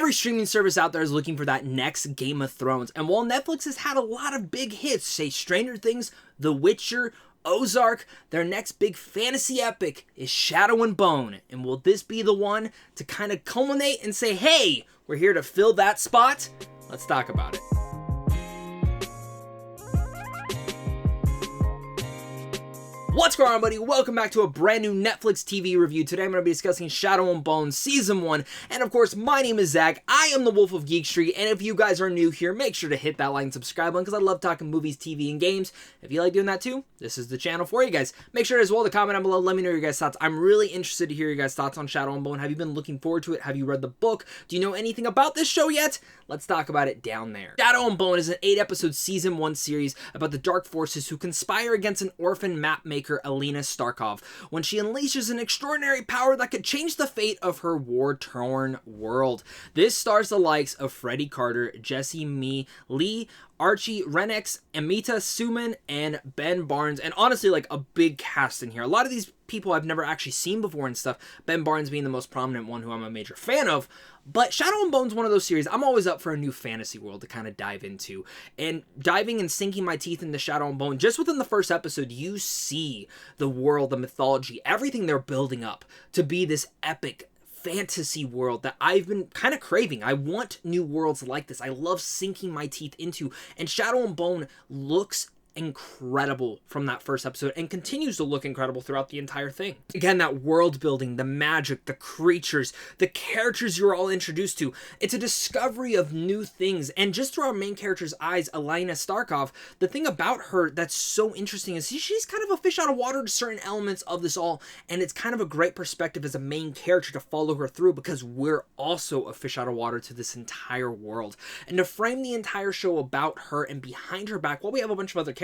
Every streaming service out there is looking for that next Game of Thrones, and while Netflix has had a lot of big hits, say Stranger Things, The Witcher, Ozark, their next big fantasy epic is Shadow and Bone. And will this be the one to kind of culminate and say, hey, we're here to fill that spot? Let's talk about it. What's going on, buddy? Welcome back to a brand new Netflix TV review. Today I'm going to be discussing Shadow and Bone Season 1. And of course, my name is Zach. I am the Wolf of Geek Street. And if you guys are new here, make sure to hit that like and subscribe button because I love talking movies, TV, and games. If you like doing that too, this is the channel for you guys. Make sure as well to comment down below. Let me know your guys' thoughts. I'm really interested to hear your guys' thoughts on Shadow and Bone. Have you been looking forward to it? Have you read the book? Do you know anything about this show yet? Let's talk about it down there. Shadow and Bone is an 8-episode Season 1 series about the dark forces who conspire against an orphan mapmaker, Alina Starkov, when she unleashes an extraordinary power that could change the fate of her war-torn world. This stars the likes of Freddie Carter, Jesse Mee Lee, Archie Renix, Amita Suman, and Ben Barnes, and honestly, like, a big cast in here. A lot of these people I've never actually seen before and stuff, Ben Barnes being the most prominent one who I'm a major fan of, but Shadow and Bone's one of those series I'm always up for a new fantasy world to kind of dive into, and diving and sinking my teeth into Shadow and Bone, just within the first episode, you see the world, the mythology, everything they're building up to be this epic fantasy world that I've been kind of craving. I want new worlds like this. I love sinking my teeth into, and Shadow and Bone looks incredible from that first episode and continues to look incredible throughout the entire thing. Again, that world building, the magic, the creatures, the characters you're all introduced to. It's a discovery of new things, and just through our main character's eyes, Alina Starkov, the thing about her that's so interesting is she's kind of a fish out of water to certain elements of this all, and it's kind of a great perspective as a main character to follow her through because we're also a fish out of water to this entire world. And to frame the entire show about her and behind her back, while we have a bunch of other characters,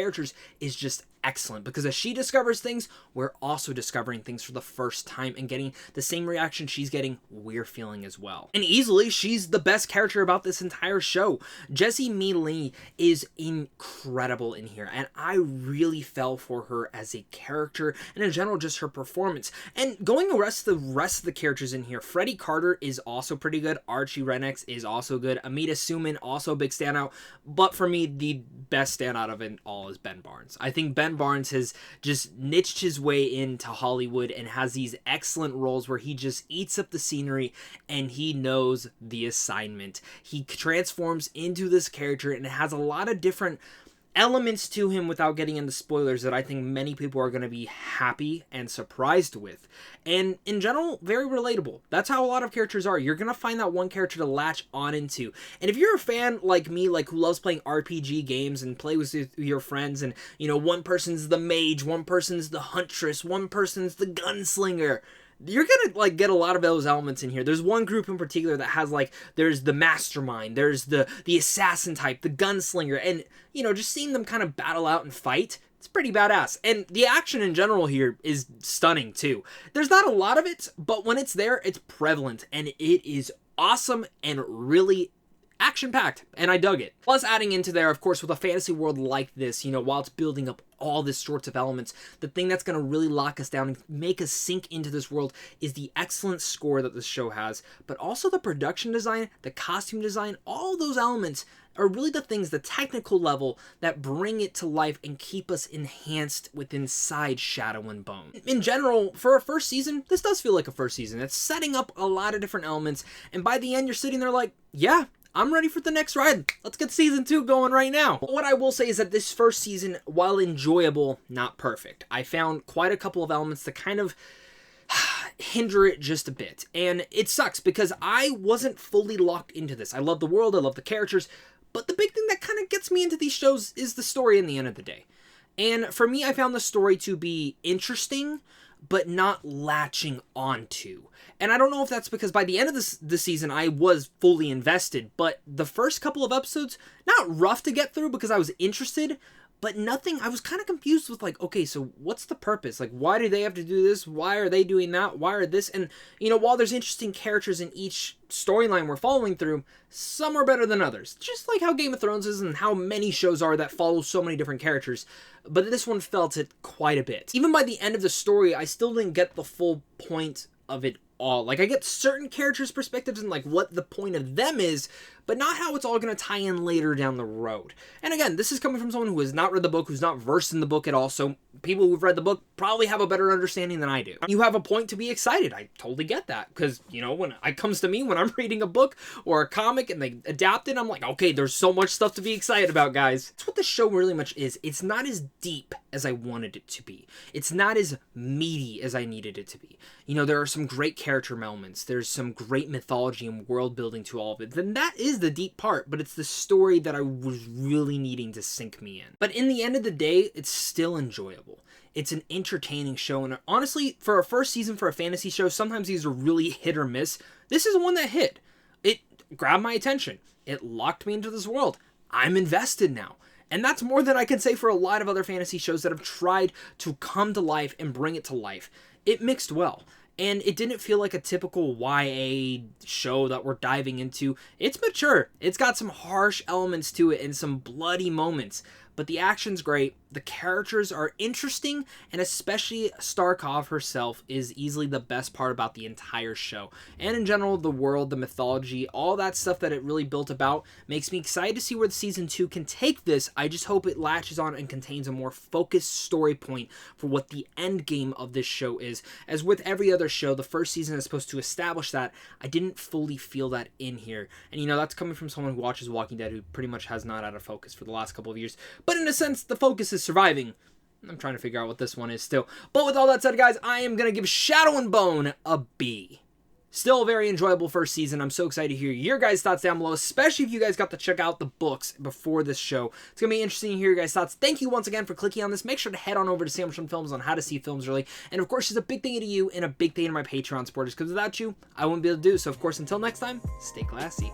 is just excellent because as she discovers things, we're also discovering things for the first time and getting the same reaction she's getting, we're feeling as well. And easily, she's the best character about this entire show. Jesse Mee Lee is incredible in here, and I really fell for her as a character and in general just her performance. And going the rest of the characters in here, Freddie Carter is also pretty good. Archie Renix is also good. Amita Suman, also a big standout. But for me, the best standout of it all is Ben Barnes. I think Ben Barnes has just niched his way into Hollywood and has these excellent roles where he just eats up the scenery and he knows the assignment. He transforms into this character and it has a lot of different elements to him without getting into spoilers that I think many people are going to be happy and surprised with. And in general, very relatable. That's how a lot of characters are. You're going to find that one character to latch on into. And if you're a fan like me, like who loves playing RPG games and play with your friends and, you know, one person's the mage, one person's the huntress, one person's the gunslinger, you're gonna like get a lot of those elements in here. There's one group in particular that has like, there's the mastermind, there's the assassin type, the gunslinger, and you know, just seeing them kind of battle out and fight, it's pretty badass. And the action in general here is stunning too. There's not a lot of it, but when it's there, it's prevalent and it is awesome and really action-packed, and I dug it. Plus adding into there, of course, with a fantasy world like this, you know, while it's building up all this sorts of elements, the thing that's going to really lock us down and make us sink into this world is the excellent score that this show has, but also the production design, the costume design, all those elements are really the things, the technical level, that bring it to life and keep us enhanced with inside Shadow and Bone. In general, for a first season, this does feel like a first season. It's setting up a lot of different elements, and by the end, you're sitting there like, yeah, I'm ready for the next ride. Let's get season 2 going right now. What I will say is that this first season, while enjoyable, not perfect. I found quite a couple of elements that kind of hinder it just a bit. And it sucks because I wasn't fully locked into this. I love the world, I love the characters, but the big thing that kind of gets me into these shows is the story in the end of the day. And for me, I found the story to be interesting, but not latching onto. And I don't know if that's because by the end of this season, I was fully invested, but the first couple of episodes, not rough to get through because I was interested, but nothing, I was kind of confused with like, okay, so what's the purpose? Like, why do they have to do this? Why are they doing that? Why are this? And, you know, while there's interesting characters in each storyline we're following through, some are better than others. Just like how Game of Thrones is and how many shows are that follow so many different characters. But this one felt it quite a bit. Even by the end of the story, I still didn't get the full point of it all. Like, I get certain characters' perspectives and like what the point of them is, but not how it's all going to tie in later down the road. And again, this is coming from someone who has not read the book, who's not versed in the book at all, so people who've read the book probably have a better understanding than I do. You have a point to be excited. I totally get that, because, you know, when it comes to me, when I'm reading a book or a comic and they adapt it, I'm like, okay, there's so much stuff to be excited about, guys. That's what the show really much is. It's not as deep as I wanted it to be. It's not as meaty as I needed it to be. You know, there are some great character moments. There's some great mythology and world building to all of it. Then that is the deep part, but it's the story that I was really needing to sink me in. But in the end of the day, it's still enjoyable. It's an entertaining show, and honestly, for a first season for a fantasy show, sometimes these are really hit or miss. This is one that hit. It grabbed my attention. It locked me into this world. I'm invested now. And that's more than I can say for a lot of other fantasy shows that have tried to come to life and bring it to life. It mixed well. And it didn't feel like a typical YA show that we're diving into. It's mature. It's got some harsh elements to it and some bloody moments. But the action's great. The characters are interesting, and especially Starkov herself is easily the best part about the entire show. And in general, the world, the mythology, all that stuff that it really built about makes me excited to see where the season 2 can take this. I just hope it latches on and contains a more focused story point for what the end game of this show is. As with every other show, the first season is supposed to establish that. I didn't fully feel that in here. And you know, that's coming from someone who watches Walking Dead, who pretty much has not had a focus for the last couple of years. But in a sense, the focus is surviving. I'm trying to figure out what this one is still. But with all that said, guys, I am going to give Shadow and Bone a B. Still a very enjoyable first season. I'm so excited to hear your guys' thoughts down below, especially if you guys got to check out the books before this show. It's going to be interesting to hear your guys' thoughts. Thank you once again for clicking on this. Make sure to head on over to Sandwich on Films on how to see films early. And of course, it's a big thing to you and a big thing to my Patreon supporters, because without you, I wouldn't be able to do. So of course, until next time, stay classy.